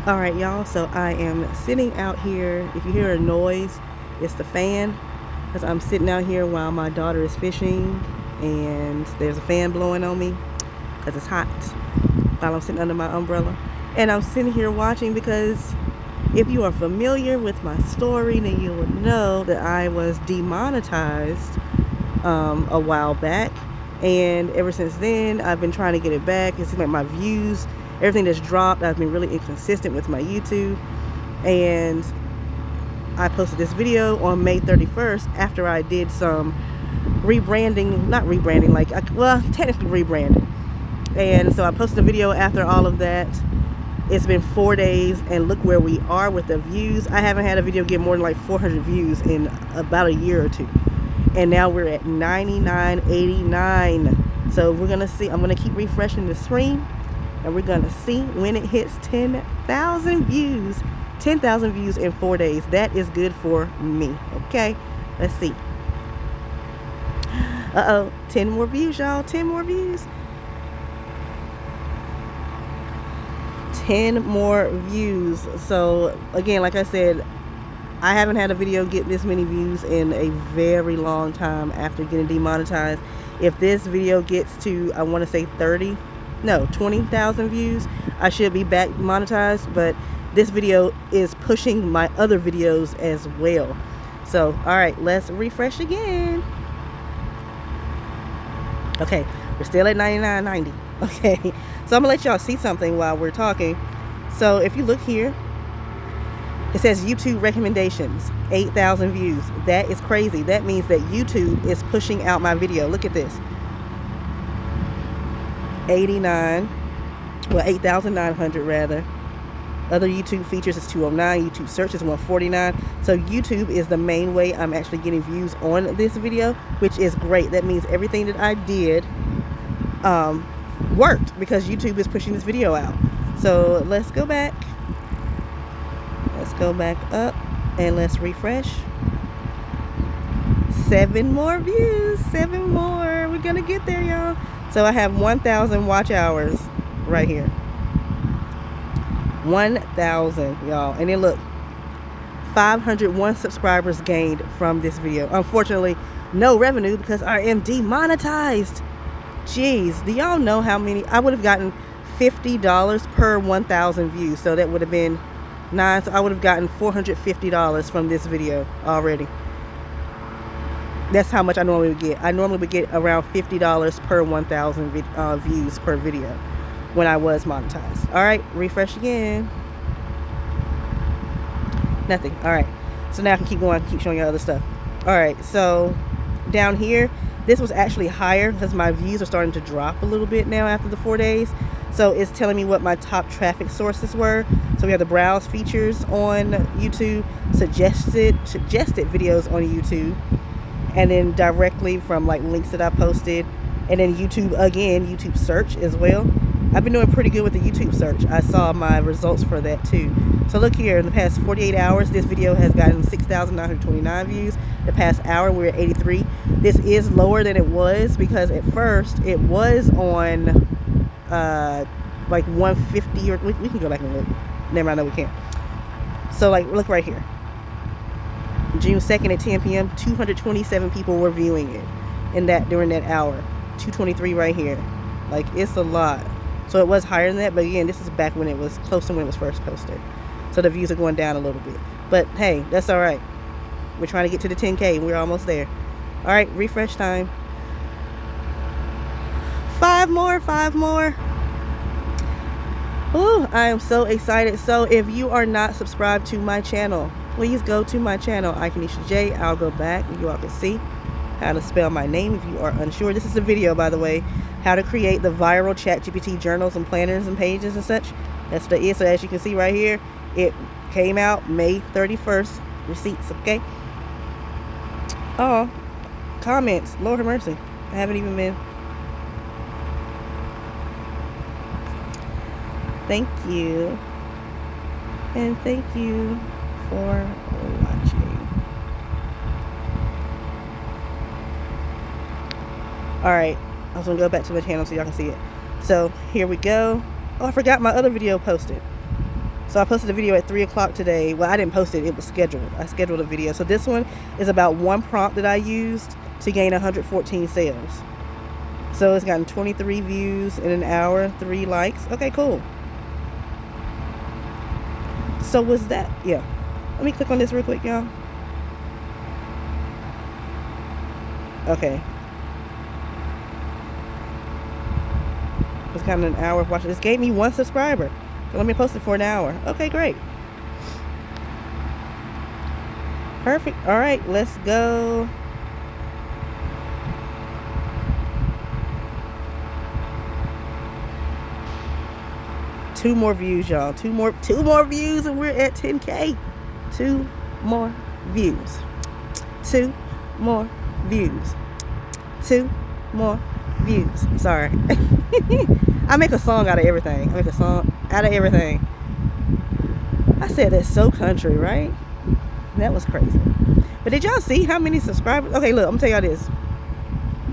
Alright y'all, so I am sitting out here. If you hear a noise, it's the fan, because I'm sitting out here while my daughter is fishing and there's a fan blowing on me because it's hot while I'm sitting under my umbrella. And I'm sitting here watching because if you are familiar with my story, then you will know that I was demonetized a while back, and ever since then I've been trying to get it back. It seems like my views, everything that's dropped, I've been really inconsistent with my YouTube. And I posted this video on May 31st after I did some rebranding, not rebranding, like, well, technically rebranding. And so I posted a video after all of that. It's been 4 days and look where we are with the views. I haven't had a video get more than like 400 views in about a year or two. And now we're at 99.89. So we're gonna see, I'm gonna keep refreshing the screen and we're gonna see when it hits 10,000 views. 10,000 views in 4 days. That is good for me. Okay, let's see. 10 more views, y'all. 10 more views. 10 more views. So again, like I said, I haven't had a video get this many views in a very long time after getting demonetized. If this video gets to, I want to say 20,000 views, I should be back monetized. But this video is pushing my other videos as well. So all right, let's refresh again. Okay, we're still at 99.90. Okay, so I'm gonna let y'all see something while we're talking. So if you look here, it says YouTube recommendations, 8,000 views. That is crazy. That means that YouTube is pushing out my video. Look at this. 8,900 rather. Other YouTube features is 209. YouTube search is 149. So YouTube is the main way I'm actually getting views on this video, which is great. That means everything that I did worked because YouTube is pushing this video out. So let's go back. Let's go back up and let's refresh. 7 more views. 7 more. We're gonna get there, y'all. So I have 1,000 watch hours right here. 1,000, y'all. And then look, 501 subscribers gained from this video. Unfortunately, no revenue because I am demonetized. Jeez, do y'all know how many? I would have gotten $50 per 1,000 views. So that would have been 9. So I would have gotten $450 from this video already. That's how much I normally would get. I normally would get around $50 per 1,000 views per video when I was monetized. All right, refresh again. Nothing. All right, so now I can keep going, keep showing you other stuff. All right, so down here, this was actually higher because my views are starting to drop a little bit now after the 4 days. So it's telling me what my top traffic sources were. So we have the browse features on YouTube, suggested videos on YouTube, and then directly from like links that I posted, and then YouTube again, YouTube search as well. I've been doing pretty good with the YouTube search. I saw my results for that too. So look here, in the past 48 hours, this video has gotten 6,929 views. The past hour, we're at 83. This is lower than it was because at first it was on like 150, or we can go back and look. Never mind, no, we can't. So like, look right here. June 2nd at 10 p.m., 227 people were viewing it during that hour. 223 right here. Like, it's a lot. So it was higher than that, but again, this is back when it was close to when it was first posted. So the views are going down a little bit. But hey, that's all right. We're trying to get to the 10K. We're almost there. All right, refresh time. 5 more, 5 more. Ooh, I am so excited. So if you are not subscribed to my channel, please go to my channel, Ikenisha J. I'll go back and you all can see how to spell my name if you are unsure. This is a video, by the way, how to create the viral ChatGPT journals and planners and pages and such. That's what it is. So as you can see right here, it came out May 31st. Receipts, okay? Oh, comments. Lord have mercy. I haven't even been. Thank you. And thank you for watching. Alright, I was gonna go back to my channel so y'all can see it. So here we go. Oh, I forgot my other video posted. So I posted a video at 3 o'clock today. Well, I didn't post it, it was scheduled. I scheduled a video. So this one is about one prompt that I used to gain 114 sales. So it's gotten 23 views in an hour, 3 likes. Okay, cool. So was that, yeah. Let me click on this real quick, y'all. Okay. It's kind of an hour of watching. This gave me 1 subscriber. So let me post it for an hour. Okay, great. Perfect. All right, let's go. Two more views, y'all. Two more views, and we're at 10K. 2 more views. 2 more views. 2 more views. Sorry. I make a song out of everything. I said that's so country, right? That was crazy. But did y'all see how many subscribers? Okay, look, I'm gonna tell y'all this.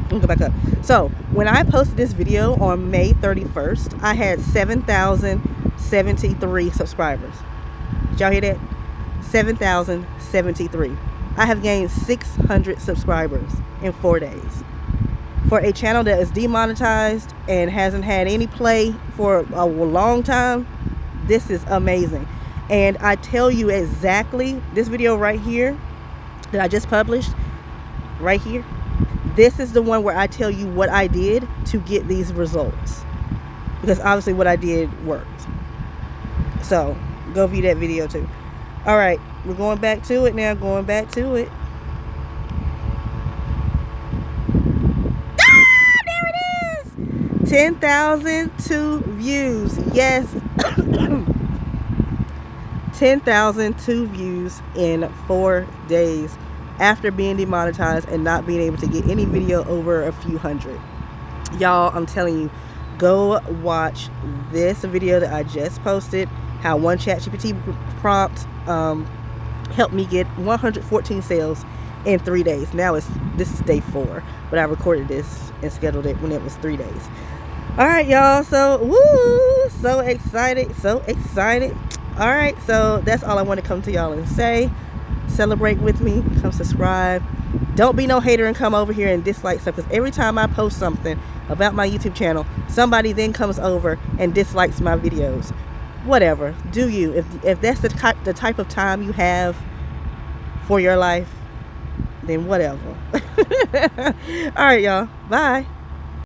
Let me go back up. So when I posted this video on May 31st, I had 7,073 subscribers. Did y'all hear that? 7,073. I have gained 600 subscribers in 4 days. For a channel that is demonetized and hasn't had any play for a long time, this is amazing. And I tell you exactly, this video right here that I just published, right here, this is the one where I tell you what I did to get these results. Because obviously what I did worked. So, go view that video too. Alright, we're going back to it now, 10,002 views. Yes. 10,002 views in 4 days after being demonetized and not being able to get any video over a few hundred. Y'all, I'm telling you, go watch this video that I just posted, how one ChatGPT prompt helped me get 114 sales in 3 days. Now this is day 4, but I recorded this and scheduled it when it was 3 days. All right, y'all. So, woo, so excited. All right, so that's all I want to come to y'all and say. Celebrate with me. Come subscribe. Don't be no hater and come over here and dislike stuff, because every time I post something about my YouTube channel, somebody then comes over and dislikes my videos. Whatever. Do you. If that's the type of time you have for your life, then whatever. All right, y'all. Bye.